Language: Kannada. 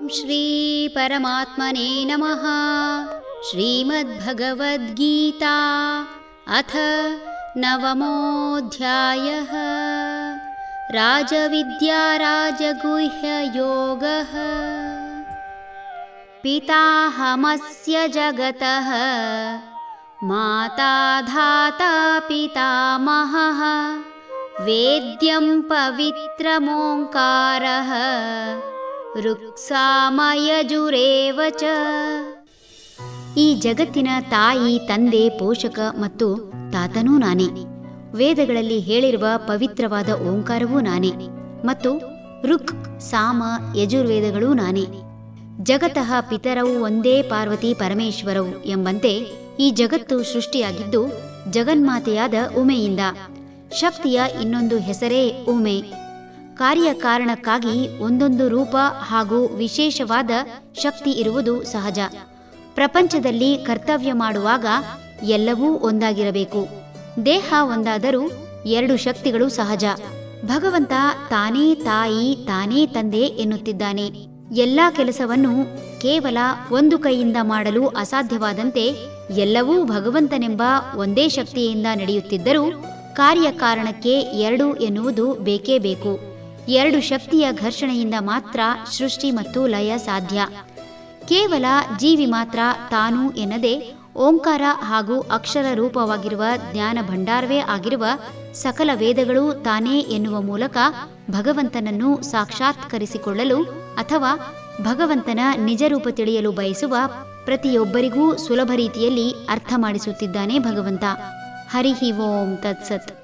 ಶ್ರೀ ಪರಮಾತ್ಮನೇ ನಮಃ. ಶ್ರೀಮದ್ಭಗವದ್ಗೀತಾ ಅಥ ನವಮೋऽಧ್ಯಾಯಃ. ರಾಜವಿದ್ಯಾ ರಾಜಗುಹ್ಯಯೋಗಃ. ಪಿತಾಹಮಸ್ಯ ಜಗತಃ ಮಾತಾ ಧಾತಾ ಪಿತಾಮಹಃ. ವೇದ್ಯಂ ಪವಿತ್ರಮೋಂಕಾರಃ ಋಕ್ಸಾಮಯಜುರೇವ ಚ. ಈ ಜಗತ್ತಿನ ತಾಯಿ, ತಂದೆ, ಪೋಷಕ ಮತ್ತು ತಾತನೂ ನಾನೇ. ವೇದಗಳಲ್ಲಿ ಹೇಳಿರುವ ಪವಿತ್ರವಾದ ಓಂಕಾರವೂ ನಾನೇ ಮತ್ತು ಋಕ್, ಸಾಮ, ಯಜುರ್ವೇದಗಳೂ ನಾನೇ. ಜಗತಃ ಪಿತರವು ಒಂದೇ ಪಾರ್ವತಿ ಪರಮೇಶ್ವರವು ಎಂಬಂತೆ ಈ ಜಗತ್ತು ಸೃಷ್ಟಿಯಾಗಿದ್ದು ಜಗನ್ಮಾತೆಯಾದ ಉಮೆಯಿಂದ. ಶಕ್ತಿಯ ಇನ್ನೊಂದು ಹೆಸರೇ ಉಮೆ. ಕಾರ್ಯಕಾರಣಕ್ಕಾಗಿ ಒಂದೊಂದು ರೂಪ ಹಾಗೂ ವಿಶೇಷವಾದ ಶಕ್ತಿ ಇರುವುದು ಸಹಜ. ಪ್ರಪಂಚದಲ್ಲಿ ಕರ್ತವ್ಯ ಮಾಡುವಾಗ ಎಲ್ಲವೂ ಒಂದಾಗಿರಬೇಕು. ದೇಹ ಒಂದಾದರೂ ಎರಡು ಶಕ್ತಿಗಳು ಸಹಜ. ಭಗವಂತ ತಾನೇ ತಾಯಿ, ತಾನೇ ತಂದೆ ಎನ್ನುತ್ತಿದ್ದಾನೆ. ಎಲ್ಲಾ ಕೆಲಸವನ್ನು ಕೇವಲ ಒಂದು ಕೈಯಿಂದ ಮಾಡಲು ಅಸಾಧ್ಯವಾದಂತೆ ಎಲ್ಲವೂ ಭಗವಂತನೆಂಬ ಒಂದೇ ಶಕ್ತಿಯಿಂದ ನಡೆಯುತ್ತಿದ್ದರೂ ಕಾರ್ಯಕಾರಣಕ್ಕೆ ಎರಡು ಎನ್ನುವುದು ಬೇಕೇ ಬೇಕು. ಎರಡು ಶಕ್ತಿಯ ಘರ್ಷಣೆಯಿಂದ ಮಾತ್ರ ಸೃಷ್ಟಿ ಮತ್ತು ಲಯ ಸಾಧ್ಯ. ಕೇವಲ ಜೀವಿ ಮಾತ್ರ ತಾನು ಎನ್ನದೆ ಓಂಕಾರ ಹಾಗೂ ಅಕ್ಷರ ರೂಪವಾಗಿರುವ ಜ್ಞಾನ ಭಂಡಾರವೇ ಆಗಿರುವ ಸಕಲ ವೇದಗಳು ತಾನೇ ಎನ್ನುವ ಮೂಲಕ ಭಗವಂತನನ್ನು ಸಾಕ್ಷಾತ್ಕರಿಸಿಕೊಳ್ಳಲು ಅಥವಾ ಭಗವಂತನ ನಿಜರೂಪ ತಿಳಿಯಲು ಬಯಸುವ ಪ್ರತಿಯೊಬ್ಬರಿಗೂ ಸುಲಭ ರೀತಿಯಲ್ಲಿ ಅರ್ಥ ಮಾಡಿಸುತ್ತಿದ್ದಾನೆ ಭಗವಂತ. ಹರಿ ಓಂ ತತ್ಸತ್.